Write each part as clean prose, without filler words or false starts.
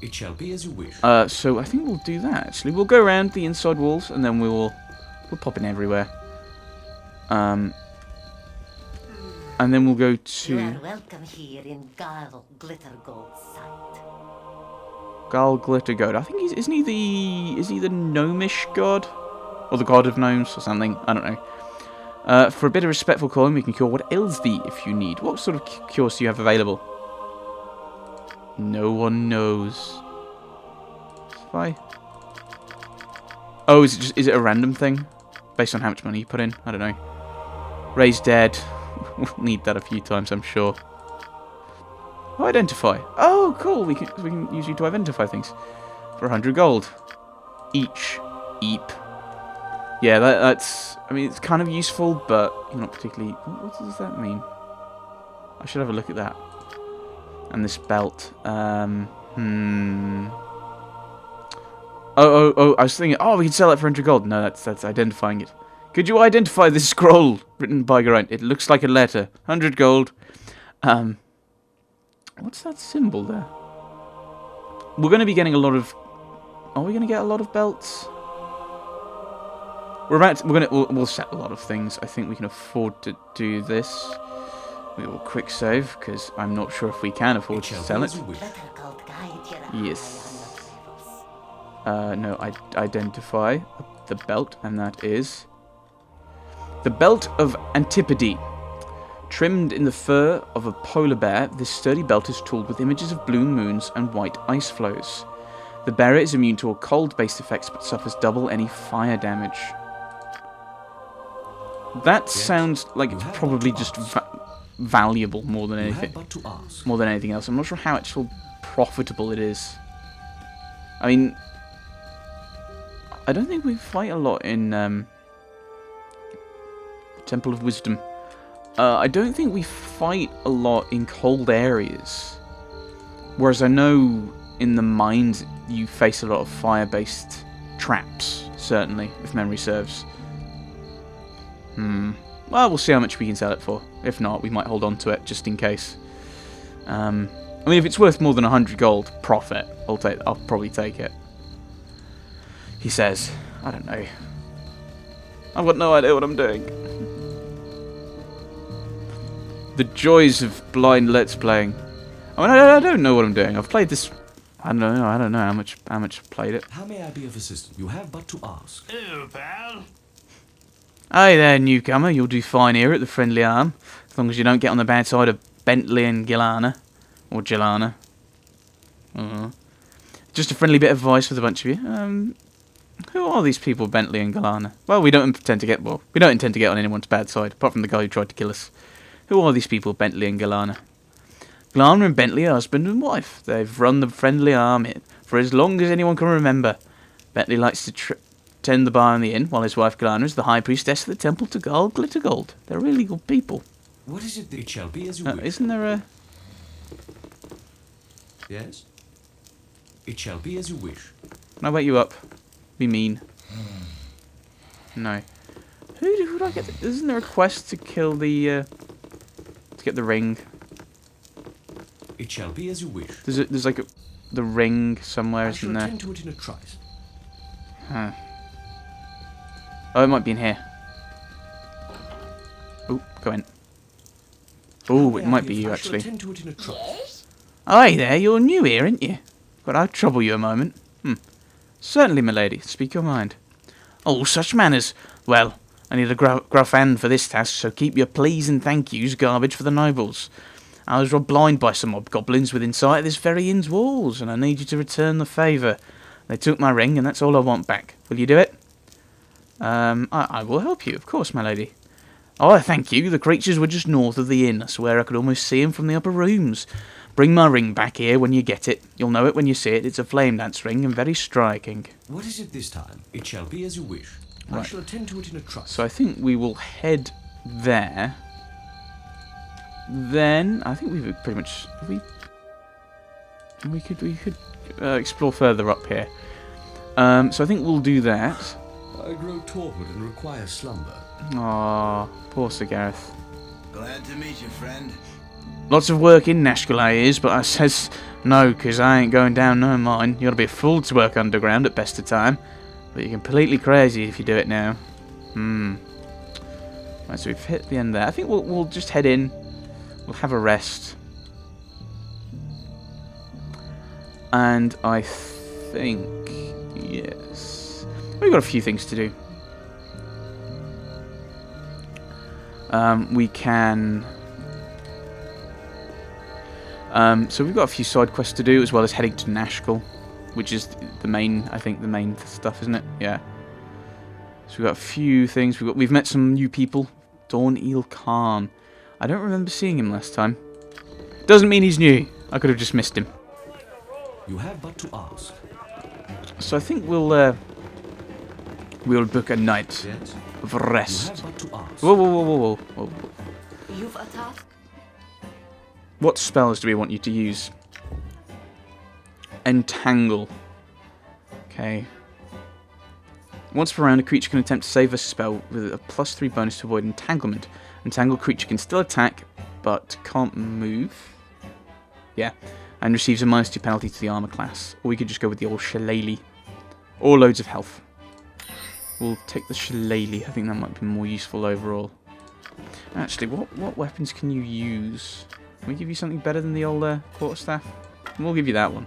It shall be as you wish. So I think we'll do that. Actually, we'll go around the inside walls, and then we'll pop in everywhere. And then we'll go to. You are welcome here in Gal Glittergold's sight. Gal Glitter God. I think isn't he the gnomish god? Or the god of gnomes or something? I don't know. For a bit of respectful calling, we can cure what ails thee if you need. What sort of cures do you have available? No one knows. Why? Oh, is it a random thing? Based on how much money you put in? I don't know. Raise dead. We'll need that a few times, I'm sure. Oh, identify. Oh, cool. We can use you to identify things. For 100 gold. Each. Eep. Yeah, that's... I mean, it's kind of useful, but not particularly... What does that mean? I should have a look at that. And this belt. Oh, I was thinking, we can sell it for 100 gold. No, that's identifying it. Could you identify this scroll written by Geraint? It looks like a letter. 100 gold. What's that symbol there? We're going to be getting a lot of... Are we going to get a lot of belts? We'll set a lot of things. I think we can afford to do this. We will quick save, because I'm not sure if we can afford to sell it. Yes. No, I identify the belt, and that is... The Belt of Antipode. Trimmed in the fur of a polar bear, this sturdy belt is tooled with images of blue moons and white ice flows. The bearer is immune to all cold-based effects, but suffers double any fire damage. That sounds like it's probably just valuable more than anything. More than anything else. I'm not sure how actually profitable it is. I mean, I don't think we fight a lot in the Temple of Wisdom. I don't think we fight a lot in cold areas. Whereas I know in the mines you face a lot of fire-based traps, certainly, if memory serves. Well, we'll see how much we can sell it for. If not, we might hold on to it just in case. I mean, if it's worth more than 100 gold profit, I'll probably take it. He says, I don't know. I've got no idea what I'm doing. The joys of blind let's playing. I mean, I don't know what I'm doing. I've played this. I don't know how much I've played it. How may I be of assistance? You have but to ask. Hello, pal. Hey there, newcomer. You'll do fine here at the Friendly Arm, as long as you don't get on the bad side of Bentley and Gilana, or Gilana. Just a friendly bit of advice for the bunch of you. Who are these people, Bentley and Gilana? Well, we don't intend to get on anyone's bad side, apart from the guy who tried to kill us. Who are these people, Bentley and Gilana? Gilana and Bentley are husband and wife. They've run the Friendly Arm for as long as anyone can remember. Bentley likes to tend the bar in the inn, while his wife Gilana is the high priestess of the temple to Gal Glittergold. They're really good people. What is it? It shall be as you wish. Isn't there a... Yes? It shall be as you wish. Can I wake you up? Be mean. No. Who do I get? Isn't there a quest to kill the... to get the ring? It shall be as you wish. There's like the ring somewhere, isn't there? I shall attend to it in a trice. Huh. Oh, it might be in here. Oh, go in. Oh, it might be you, actually. Attend to it in a trice. Oh, hey there, you're new here, aren't you? But I'll trouble you a moment. Certainly, my lady. Speak your mind. Oh, such manners. Well, I need a gruff hand for this task, so keep your please and thank yous garbage for the nobles. I was robbed blind by some hobgoblins within sight of this very inn's walls, and I need you to return the favour. They took my ring, and that's all I want back. Will you do it? I will help you, of course, my lady. Oh, thank you. The creatures were just north of the inn. I swear I could almost see them from the upper rooms. Bring my ring back here when you get it. You'll know it when you see it. It's a flame dance ring and very striking. What is it this time? It shall be as you wish. Right. I shall attend to it in a trice. So I think we will head there. Then I think we've pretty much we could explore further up here. So I think we'll do that. I grow torpid and require slumber. Ah, poor Sir Gareth. Glad to meet you, friend. Lots of work in Nashkel, I is, but I says no, because I ain't going down no mine. You gotta be a fool to work underground at best of time. But you're completely crazy if you do it now. Right, so we've hit the end there. I think we'll just head in. We'll have a rest. And I think, yes, we've got a few things to do. We can... so we've got a few side quests to do, as well as heading to Nashkel, which is the main, I think, the main stuff, isn't it? Yeah. So we've got a few things. We've met some new people. Dawn Eel Khan. I don't remember seeing him last time. Doesn't mean he's new. I could have just missed him. You have but to ask. So I think we'll book a night Yet, of you rest. have but to ask. Whoa, whoa, whoa, whoa, whoa, whoa. You've a task? What spells do we want you to use? Entangle. Okay. Once per round, a creature can attempt to save a spell with a +3 bonus to avoid entanglement. Entangled creature can still attack, but can't move. Yeah. And receives a -2 penalty to the armor class. Or we could just go with the old shillelagh. Or loads of health. We'll take the shillelagh. I think that might be more useful overall. Actually, what weapons can you use? Can we give you something better than the old quarterstaff? We'll give you that one.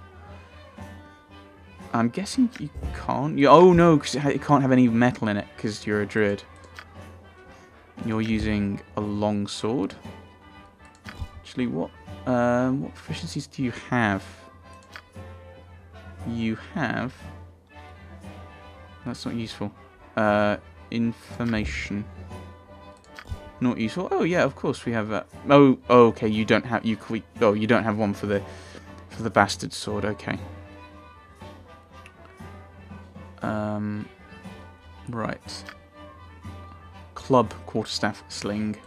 I'm guessing you can't. Oh no, because it can't have any metal in it, because you're a druid. You're using a long sword. Actually, what proficiencies do you have? You have... That's not useful. Information. Not useful. Oh yeah, of course we have that. Oh, okay. You don't have you don't have one for the bastard sword. Okay. Right. Club, quarterstaff, sling.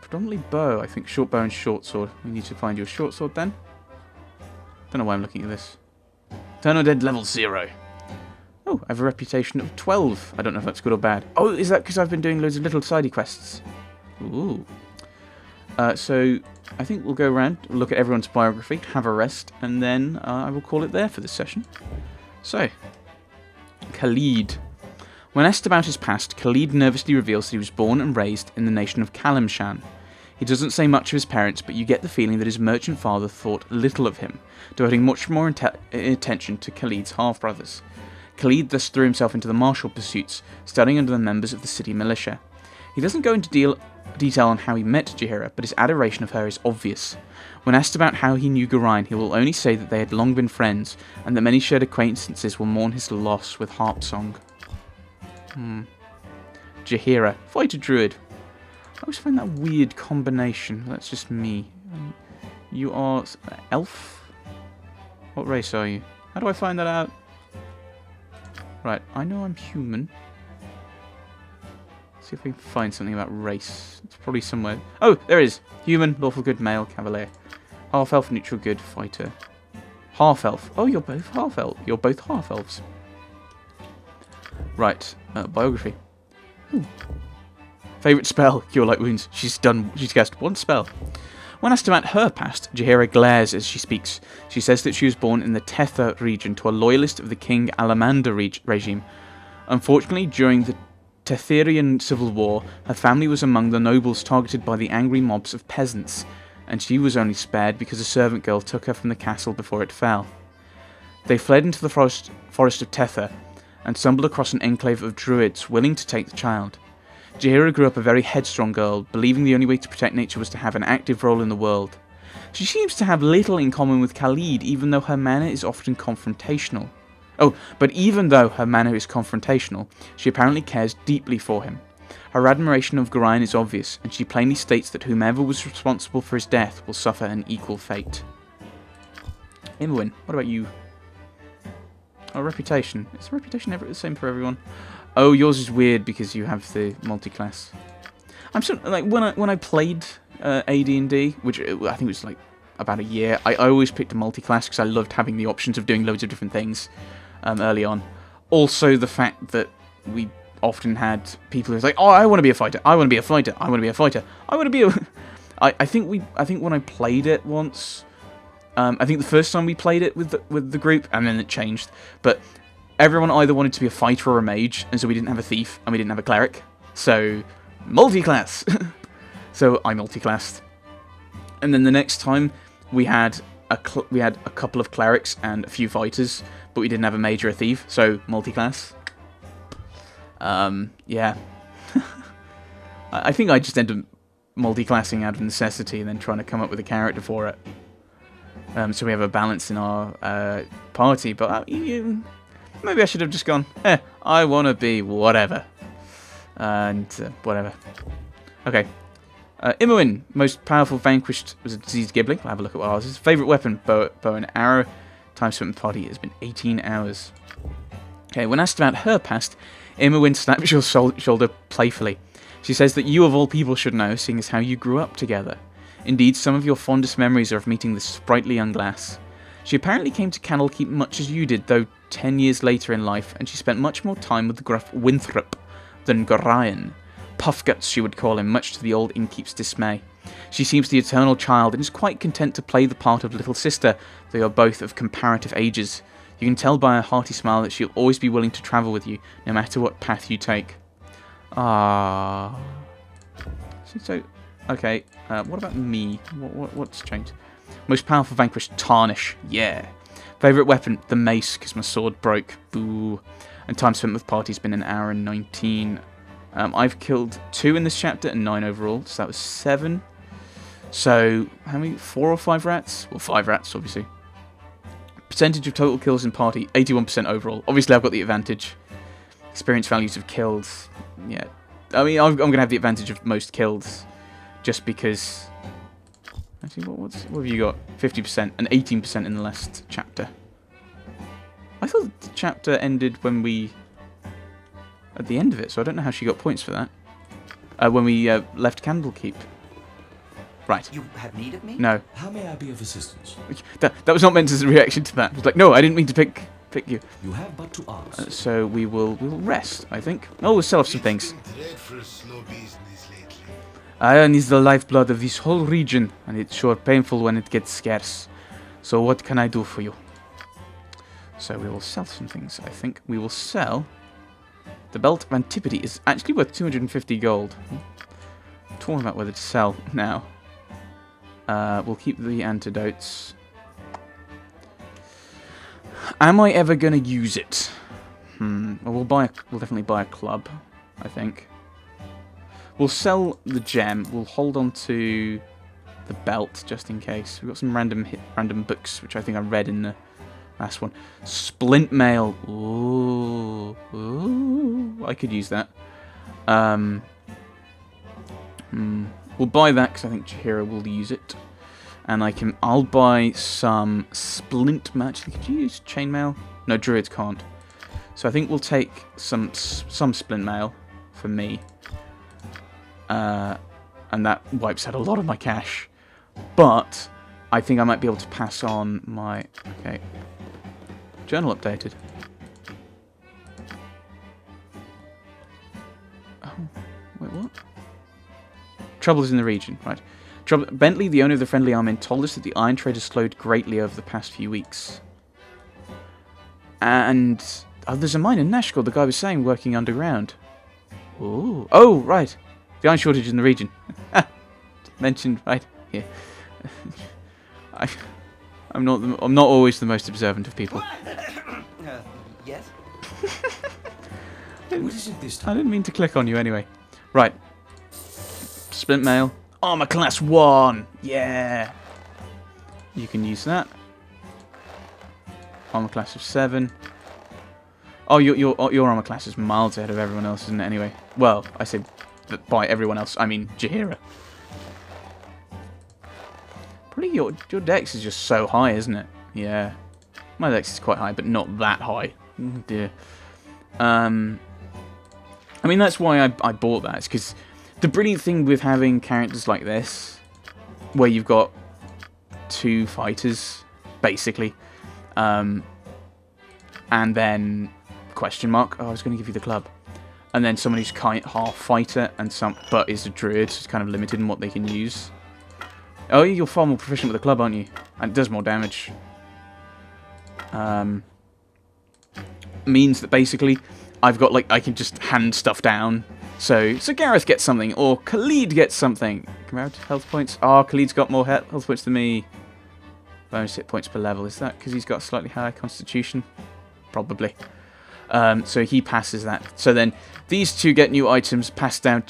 Predominantly bow. I think short bow and short sword. We need to find you a short sword then. Don't know why I'm looking at this. Turn undead level 0. Oh, I have a reputation of 12. I don't know if that's good or bad. Oh, is that because I've been doing loads of little sidey quests? Ooh. So, I think we'll go around, look at everyone's biography, have a rest, and then I will call it there for this session. So, Khalid. When asked about his past, Khalid nervously reveals that he was born and raised in the nation of Kalimshan. He doesn't say much of his parents, but you get the feeling that his merchant father thought little of him, devoting much more attention to Khalid's half-brothers. Khalid thus threw himself into the martial pursuits, studying under the members of the city militia. He doesn't go into detail on how he met Jaheira, but his adoration of her is obvious. When asked about how he knew Geraint, he will only say that they had long been friends, and that many shared acquaintances will mourn his loss with harp song. Jaheira, fighter druid. I always find that a weird combination. That's just me. You are elf? What race are you? How do I find that out? Right, I know I'm human. Let's see if we can find something about race. It's probably somewhere. Oh, there it is. Human, lawful good, male, cavalier. Half-elf, neutral good, fighter. Half-elf. Oh, you're both half-elf. You're both half-elves. Right, biography. Ooh. Favourite spell, cure light wounds. She's cast one spell. When asked about her past, Jaheira glares as she speaks. She says that she was born in the Tether region to a loyalist of the King Alamander regime. Unfortunately, during the Tetherian civil war, her family was among the nobles targeted by the angry mobs of peasants, and she was only spared because a servant girl took her from the castle before it fell. They fled into the forest of Tether, and stumbled across an enclave of druids willing to take the child. Jaheira grew up a very headstrong girl, believing the only way to protect nature was to have an active role in the world. She seems to have little in common with Khalid, even though her manner is often confrontational. Oh, but even though her manner is confrontational, she apparently cares deeply for him. Her admiration of Geraint is obvious, and she plainly states that whomever was responsible for his death will suffer an equal fate. Imwin, what about you? Oh, reputation. Is reputation ever the same for everyone? Oh, yours is weird because you have the multi-class. I'm sort of, like, when I played AD&D, which I think was like about a year, I always picked a multi-class because I loved having the options of doing loads of different things early on. Also, the fact that we often had people who was like, oh, I want to be a fighter, I want to be a fighter, I want to be a fighter, I want to be a... I think when I played it once, I think the first time we played it with the group, and then it changed. But everyone either wanted to be a fighter or a mage, and so we didn't have a thief and we didn't have a cleric. So multi-class. So I multi-classed. And then the next time we had a couple of clerics and a few fighters, but we didn't have a mage or a thief. So multi-class. Yeah. I think I just ended up multi-classing out of necessity and then trying to come up with a character for it. So we have a balance in our party, but maybe I should have just gone, I want to be whatever. And whatever. Okay. Imoen, most powerful vanquished was a diseased Gibling. I'll have a look at what ours is. Favourite weapon, bow and arrow. Time spent with the party has been 18 hours. Okay, when asked about her past, Imoen snaps your shoulder playfully. She says that you of all people should know, seeing as how you grew up together. Indeed, some of your fondest memories are of meeting this sprightly young lass. She apparently came to Candlekeep much as you did, though 10 years later in life, and she spent much more time with the gruff Winthrop than Gorion. Puffguts, she would call him, much to the old innkeep's dismay. She seems the eternal child, and is quite content to play the part of little sister, though you're both of comparative ages. You can tell by her hearty smile that she'll always be willing to travel with you, no matter what path you take. Ah. So okay. What about me? What's changed? Most powerful vanquished, Tarnish. Yeah. Favourite weapon, the mace, because my sword broke. Boo. And time spent with party's been 1 hour and 19. I've killed 2 in this chapter and 9 overall, so that was 7. So, how many? 4 or 5 rats? Well, 5 rats, obviously. Percentage of total kills in party, 81% overall. Obviously, I've got the advantage. Experience values of kills, yeah. I mean, I'm going to have the advantage of most kills, just because... Actually, what have you got? 50% and 18% in the last chapter. I thought the chapter ended when we... at the end of it, so I don't know how she got points for that. When we left Candlekeep. Right. You have need of me? No. How may I be of assistance? That was not meant as a reaction to that. It was like, no, I didn't mean to pick you. You have but to ask. So we'll rest, I think. Oh, we'll sell off some things. Iron is the lifeblood of this whole region, and it's sure painful when it gets scarce. So what can I do for you? So we will sell some things, I think. We will sell... The Belt of Antiquity is actually worth 250 gold. I'm talking about whether to sell now. We'll keep the antidotes. Am I ever going to use it? Well, we'll definitely buy a club, I think. We'll sell the gem. We'll hold on to the belt just in case. We've got some random books, which I think I read in the last one. Splint mail. Ooh, I could use that. We'll buy that because I think Chihiro will use it, and I'll buy some splint mail. Actually, could you use chainmail? No, druids can't. So I think we'll take some splint mail for me, and that wipes out a lot of my cash. But I think I might be able to pass on my journal updated. Oh, wait, what? Troubles in the region, right. Bentley, the owner of the Friendly Armament, told us that the iron trade has slowed greatly over the past few weeks. And there's a mine in Nashville, the guy was saying, working underground. Ooh. Oh, right. The iron shortage in the region. Mentioned right here. I'm not always the most observant of people. Yes? What is it this time? I didn't mean to click on you anyway. Right. Splint mail. Armor class 1. Yeah. You can use that. Armor class of 7. Oh, your armor class is miles ahead of everyone else, isn't it? Anyway. Well, I say that by everyone else, I mean Chihiro. Probably your dex is just so high, isn't it? Yeah. My dex is quite high, but not that high. Oh dear. I mean, that's why I bought that. It's because the brilliant thing with having characters like this, where you've got 2 fighters, basically, and then question mark. Oh, I was going to give you the club, and then someone who's half fighter and but is a druid, so it's kind of limited in what they can use. Oh, you're far more proficient with the club, aren't you? And it does more damage. Means that basically I've got, like, I can just hand stuff down. So Gareth gets something, or Khalid gets something. Compared to health points. Oh, Khalid's got more health points than me. Bonus hit points per level. Is that because he's got a slightly higher constitution? Probably. So he passes that. So then these two get new items passed down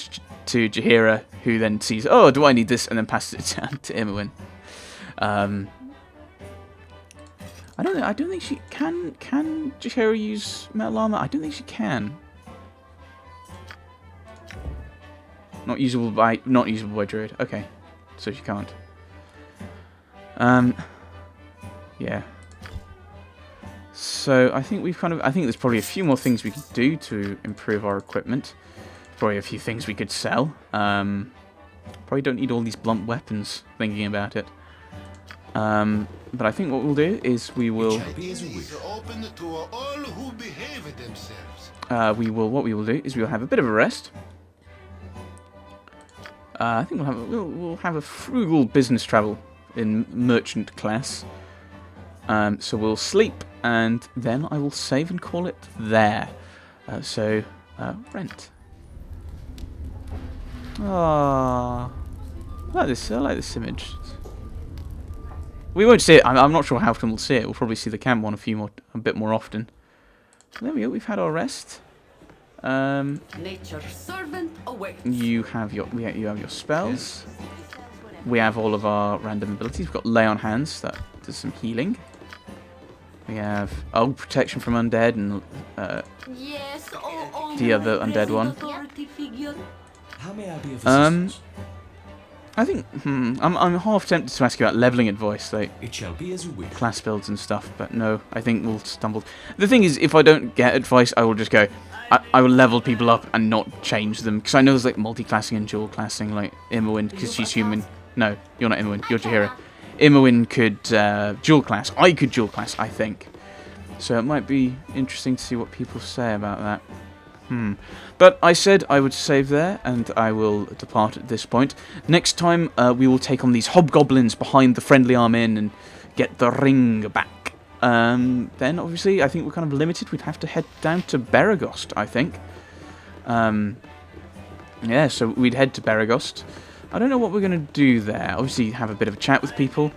to Jaheira, who then sees, oh, do I need this? And then passes it down to Imowen. I don't think she can Jaheira use metal armor? I don't think she can. Not usable by Druid. Okay. So she can't. Yeah. So I think I think there's probably a few more things we could do to improve our equipment. Probably a few things we could sell. Probably don't need all these blunt weapons, thinking about it. But I think what we'll do is we will... Shall be as you wish. What we will do is we'll have a bit of a rest. I think we'll have a frugal business travel in merchant class. So we'll sleep, and then I will save and call it there. Rent. Ah, I like this image. We won't see it. I'm not sure how often we'll see it. We'll probably see the camp one a bit more often. There we go. We've had our rest. Nature's servant awaits. You have your spells. We have all of our random abilities. We've got Lay on Hands that does some healing. We have protection from undead and Yes, the other undead one. How may I be of assistance? I think I'm half tempted to ask you about leveling advice, like It shall be as you wish. class builds and stuff, but no, I think we'll stumble. The thing is, if I don't get advice, I will just go. I will level people up and not change them, because I know there's like multi-classing and dual-classing, like Imowen, because she's human. No, you're not Imowen, you're Jaheira. Imowen could dual-class. I could dual-class, I think. So it might be interesting to see what people say about that. But I said I would save there, and I will depart at this point. Next time, we will take on these hobgoblins behind the Friendly Arm Inn and get the ring back. Then, obviously, I think we're kind of limited. We'd have to head down to Beregost, I think. Yeah, so we'd head to Beregost. I don't know what we're going to do there. Obviously, have a bit of a chat with people.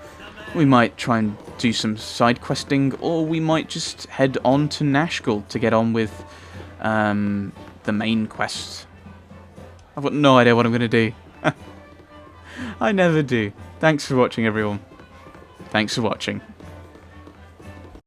We might try and do some side questing, or we might just head on to Nashkel to get on with the main quest. I've got no idea what I'm going to do. I never do. Thanks for watching, everyone. Thanks for watching.